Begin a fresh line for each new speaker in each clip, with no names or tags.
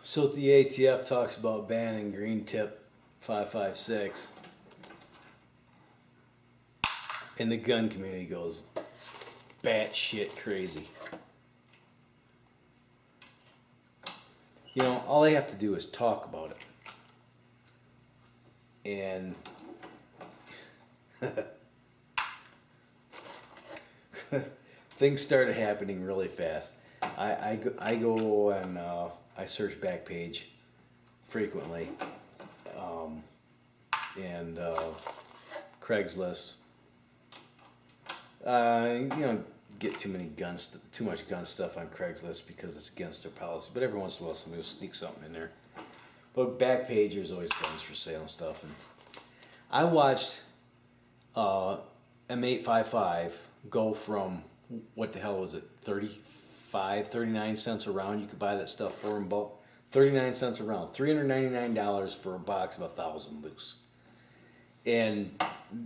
So the ATF talks about banning green tip 5.56, and the gun community goes batshit crazy. You know, all they have to do is talk about it. And things started happening really fast. I go and I search Backpage frequently, and Craigslist. You don't get too much gun stuff on Craigslist because it's against their policy. But every once in a while, somebody will sneak something in there. But Backpage, there's always guns for sale and stuff. And I watched M855 go from, what the hell was it, 39 cents a round. You could buy that stuff for in bulk. 39 cents a round. $399 for a box of 1,000 loose. And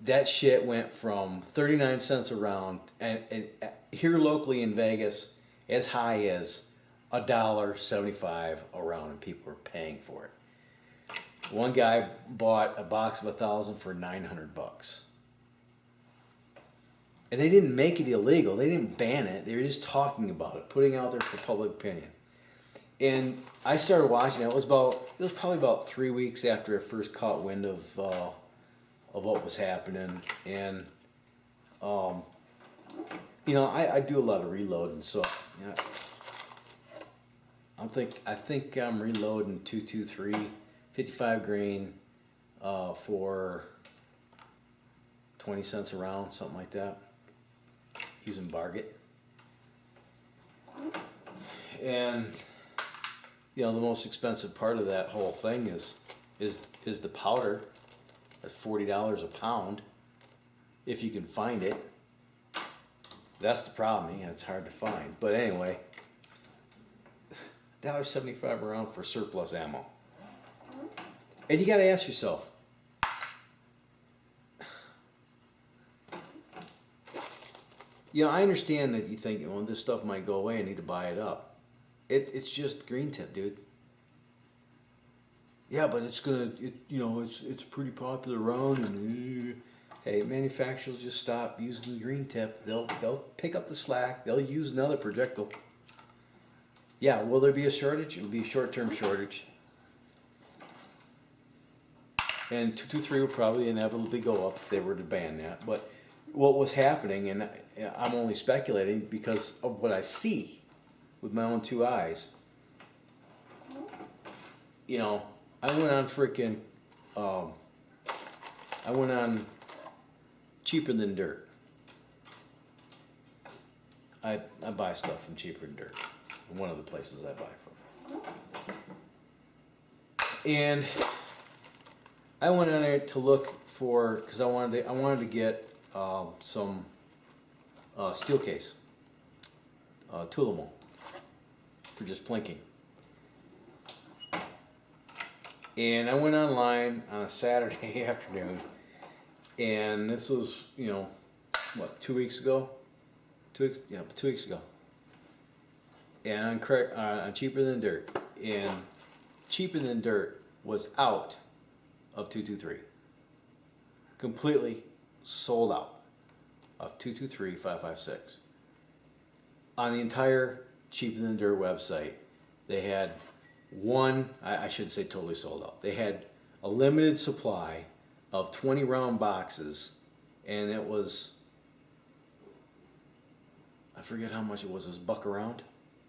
that shit went from 39 cents a round, and here locally in Vegas, as high as $1.75 a round, and people were paying for it. One guy bought a box of 1,000 for $900. And they didn't make it illegal. They didn't ban it. They were just talking about it, putting it out there for public opinion. And I started watching it. It was probably about 3 weeks after I first caught wind of what was happening. And you know, I do a lot of reloading, so yeah, I think I'm reloading 223 55 grain for 20 cents a round, something like that, using Barget. And you know, the most expensive part of that whole thing is the powder. That's $40 a pound, if you can find it. That's the problem. Yeah, it's hard to find. But anyway, $1.75 a round for surplus ammo. And you got to ask yourself, you know, I understand that you think, well, this stuff might go away. I need to buy it up. It's just green tip, dude. Yeah, but it's gonna, it's pretty popular around. And hey, manufacturers just stop using the green tip. They'll pick up the slack. They'll use another projectile. Yeah, will there be a shortage? It'll be a short-term shortage. And 223 will probably inevitably go up if they were to ban that. But what was happening, and I'm only speculating because of what I see with my own two eyes. You know, I went on Cheaper Than Dirt. I buy stuff from Cheaper Than Dirt. One of the places I buy from. And I went on there to look for, because I wanted to get some steel case, Tulamo, for just plinking. And I went online on a Saturday afternoon, and this was, what, 2 weeks ago? 2 weeks ago. And on Cheaper Than Dirt, and Cheaper Than Dirt was out of 223. Completely sold out of 223 556. On the entire Cheaper Than Dirt website, they had I should say totally sold out. They had a limited supply of 20 round boxes, and it was, I forget how much it was $1 a round.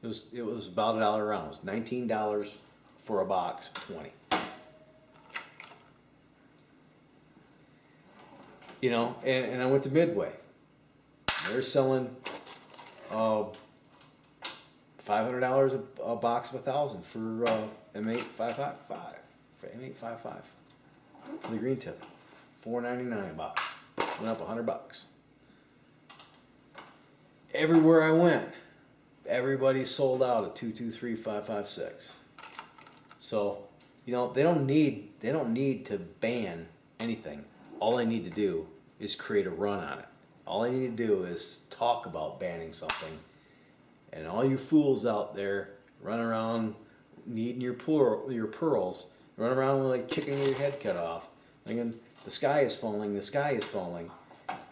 It was about $1 a round. It was $19 for a box of 20. You know, and I went to Midway. They're selling $500 a box of 1,000 for M855. For M855. The green tip, $4.99 a box. Went up $100. everywhere I went, everybody sold out of 223 5.56. So, you know, they don't need to ban anything. All they need to do is create a run on it. All they need to do is talk about banning something. And all you fools out there run around needing your pearls, run around with like chicken with your head cut off, thinking the sky is falling, the sky is falling,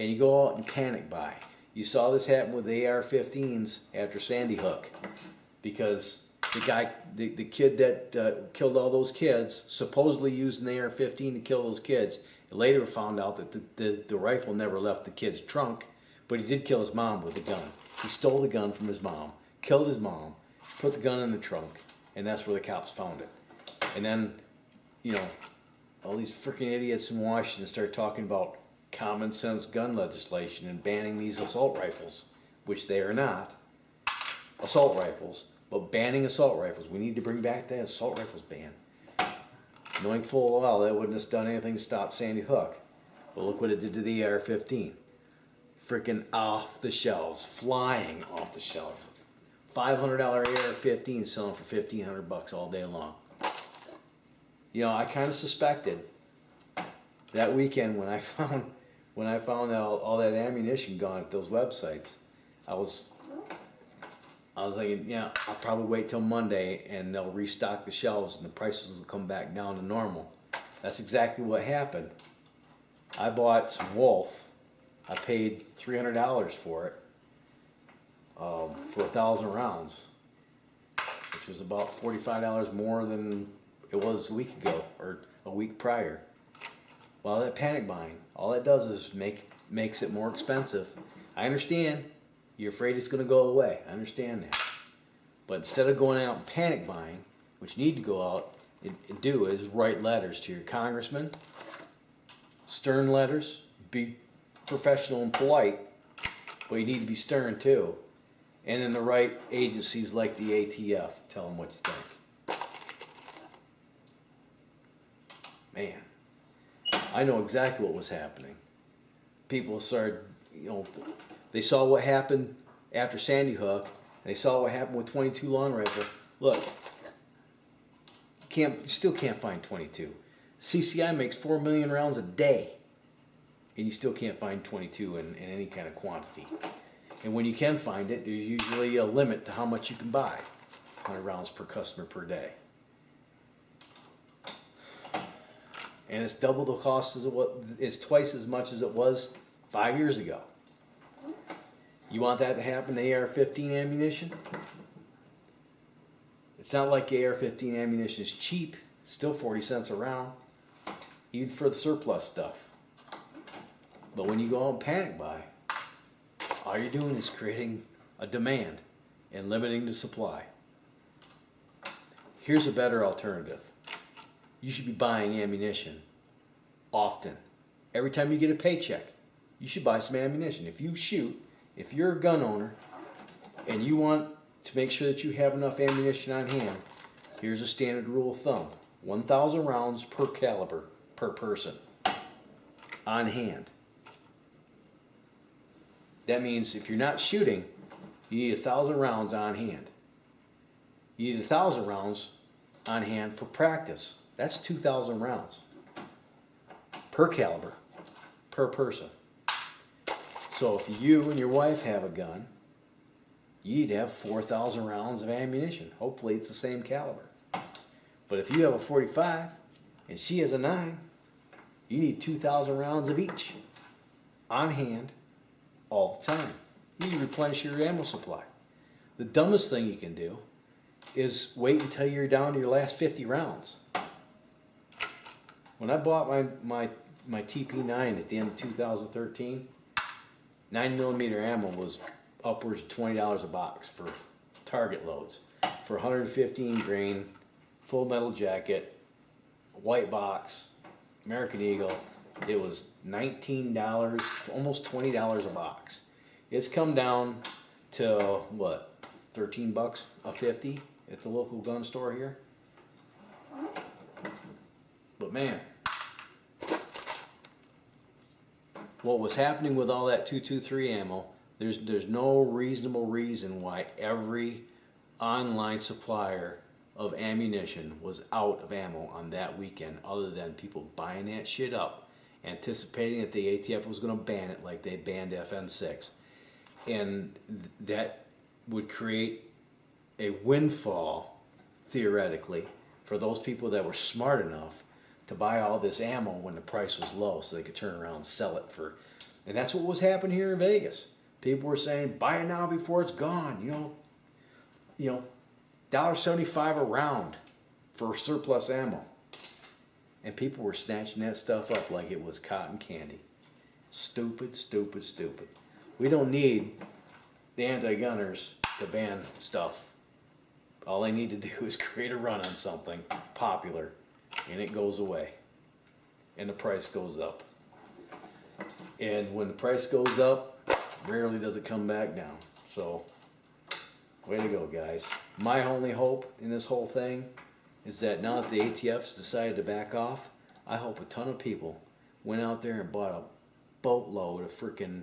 and you go out and panic buy. You saw this happen with the AR-15s after Sandy Hook, because the kid that killed all those kids supposedly used an AR-15 to kill those kids. It later found out that the rifle never left the kid's trunk, but he did kill his mom with the gun. He stole the gun from his mom, killed his mom, put the gun in the trunk, and that's where the cops found it. And then, you know, all these freaking idiots in Washington start talking about common sense gun legislation and banning these assault rifles, which they are not assault rifles, but banning assault rifles. We need to bring back that assault rifles ban. Knowing full well that wouldn't have done anything to stop Sandy Hook. But look what it did to the AR-15. Freaking off the shelves, flying off the shelves. $500 AR-15 selling for $1,500 all day long. You know, I kind of suspected that weekend when I found all that ammunition gone at those websites, I was thinking, yeah, I'll probably wait till Monday and they'll restock the shelves and the prices will come back down to normal. That's exactly what happened. I bought some Wolf. I paid $300 for it, for 1,000 rounds, which was about $45 more than it was a week ago or a week prior. Well, that panic buying, all it does is makes it more expensive. I understand you're afraid it's going to go away. I understand that. But instead of going out and panic buying, what you need to go out and do is write letters to your congressman, stern letters, be professional and polite, but you need to be stern too. And in the right agencies like the ATF, tell them what you think. Man, I know exactly what was happening. People started, you know, they saw what happened after Sandy Hook, and they saw what happened with 22 long rifle. Look, you still can't find 22. CCI makes 4 million rounds a day, and you still can't find 22 in any kind of quantity. And when you can find it, there's usually a limit to how much you can buy. 100 rounds per customer per day. And it's double the cost it's twice as much as it was 5 years ago. You want that to happen to AR-15 ammunition? It's not like AR-15 ammunition is cheap. It's still 40 cents a round, even for the surplus stuff. But when you go out and panic buy, all you're doing is creating a demand and limiting the supply. Here's a better alternative. You should be buying ammunition often. Every time you get a paycheck, you should buy some ammunition. If you shoot, if you're a gun owner and you want to make sure that you have enough ammunition on hand, here's a standard rule of thumb. 1,000 rounds per caliber per person on hand. That means if you're not shooting, you need 1,000 rounds on hand. You need 1,000 rounds on hand for practice. That's 2,000 rounds per caliber per person. So if you and your wife have a gun, you need to have 4,000 rounds of ammunition. Hopefully it's the same caliber. But if you have a 45 and she has a 9, you need 2,000 rounds of each on hand all the time. You need to replenish your ammo supply. The dumbest thing you can do is wait until you're down to your last 50 rounds. When I bought my TP9 at the end of 2013, 9mm ammo was upwards of $20 a box for target loads. For 115 grain, full metal jacket, white box, American Eagle, it was $19, almost $20 a box. It's come down to, what, 13 bucks a 50 at the local gun store here. But man, what was happening with all that 223 ammo There's no reasonable reason why every online supplier of ammunition was out of ammo on that weekend, other than people buying that shit up, anticipating that the ATF was going to ban it like they banned FN6. And that would create a windfall, theoretically, for those people that were smart enough to buy all this ammo when the price was low so they could turn around and sell it for. And that's what was happening here in Vegas. People were saying, buy it now before it's gone. $1.75 a round for surplus ammo. And people were snatching that stuff up like it was cotton candy. Stupid, stupid, stupid. We don't need the anti-gunners to ban stuff. All they need to do is create a run on something popular, and it goes away. And the price goes up. And when the price goes up, rarely does it come back down. So, way to go, guys. My only hope in this whole thing is that now that the ATF's decided to back off, I hope a ton of people went out there and bought a boatload of freaking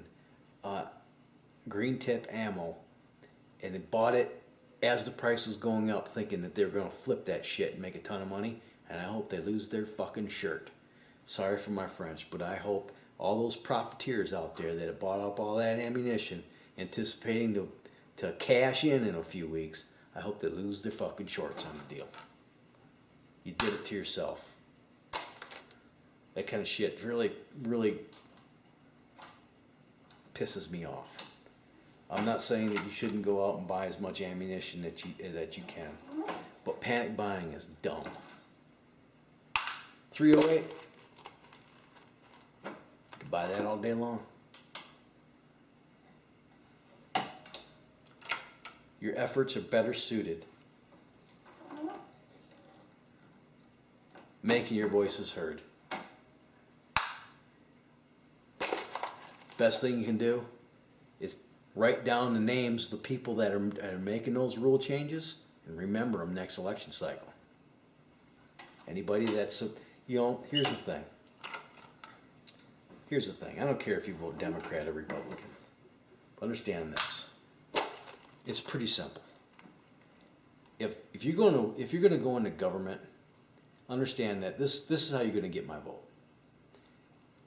green tip ammo, and they bought it as the price was going up, thinking that they were going to flip that shit and make a ton of money, and I hope they lose their fucking shirt. Sorry for my French, but I hope all those profiteers out there that have bought up all that ammunition, anticipating to cash in a few weeks, I hope they lose their fucking shorts on the deal. You did it to yourself. That kind of shit really, really pisses me off. I'm not saying that you shouldn't go out and buy as much ammunition that you can, but panic buying is dumb. 308. You can buy that all day long. Your efforts are better suited making your voices heard. Best thing you can do is write down the names of the people that are making those rule changes and remember them next election cycle. Anybody that's, here's the thing. Here's the thing. I don't care if you vote Democrat or Republican. Understand this. It's pretty simple. If you're going to go into government, understand that this is how you're going to get my vote.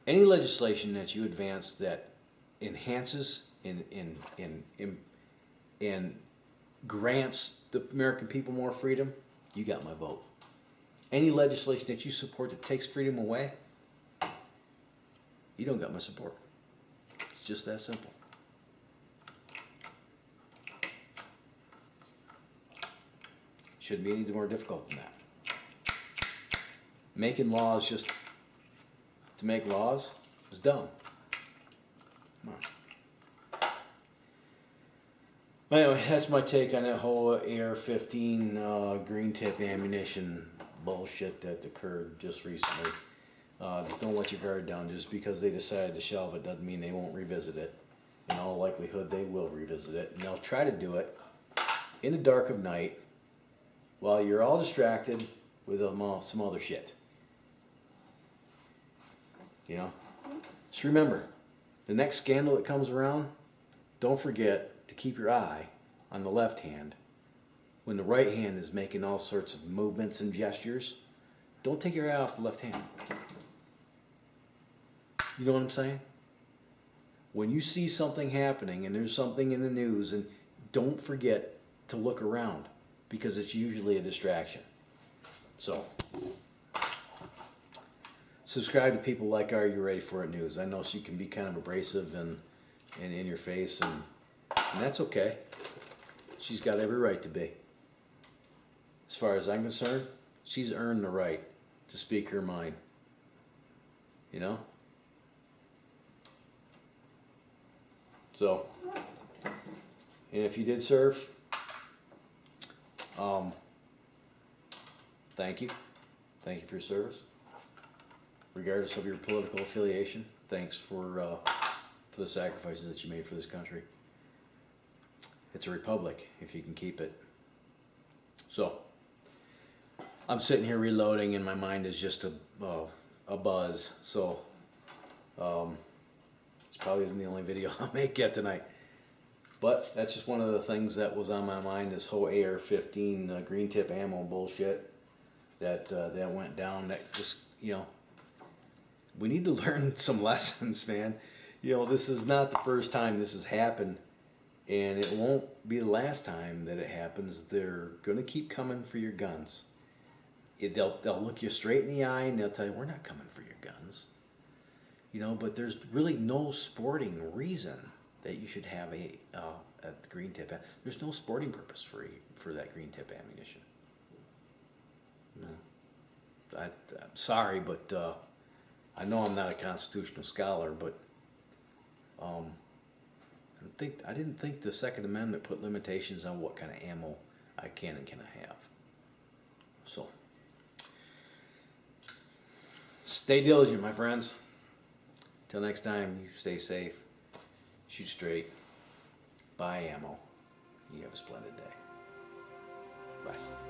Any legislation that you advance that enhances and grants the American people more freedom, you got my vote. Any legislation that you support that takes freedom away, you don't got my support. It's just that simple. Shouldn't be any more difficult than that. Making laws just to make laws is dumb. Come on. Anyway, that's my take on that whole AR-15 green tip ammunition bullshit that occurred just recently. Don't let your guard down. Just because they decided to shelve it doesn't mean they won't revisit it. In all likelihood, they will revisit it, and they'll try to do it in the dark of night while you're all distracted with some other shit. Just remember, the next scandal that comes around, don't forget to keep your eye on the left hand. When the right hand is making all sorts of movements and gestures, don't take your eye off the left hand. You know what I'm saying? When you see something happening and there's something in the news, and don't forget to look around, because it's usually a distraction. So, subscribe to people like Are You Ready For It News. I know she can be kind of abrasive and in your face, and that's okay. She's got every right to be. As far as I'm concerned, she's earned the right to speak her mind. So, and if you did serve, thank you. Thank you for your service. Regardless of your political affiliation, thanks for the sacrifices that you made for this country. It's a republic if you can keep it. So, I'm sitting here reloading and my mind is just a buzz. So, this probably isn't the only video I'll make yet tonight. But that's just one of the things that was on my mind. This whole AR-15 green tip ammo bullshit that went down. That just, you know, we need to learn some lessons, man. You know, this is not the first time this has happened, and it won't be the last time that it happens. They're gonna keep coming for your guns. They'll look you straight in the eye and they'll tell you, we're not coming for your guns. You know, but there's really no sporting reason that you should have a green tip. There's no sporting purpose for that green tip ammunition. No. I'm sorry, but I know I'm not a constitutional scholar, but I didn't think the Second Amendment put limitations on what kind of ammo I can and cannot have. So, stay diligent, my friends. Till next time, you stay safe, shoot straight, buy ammo. You have a splendid day. Bye.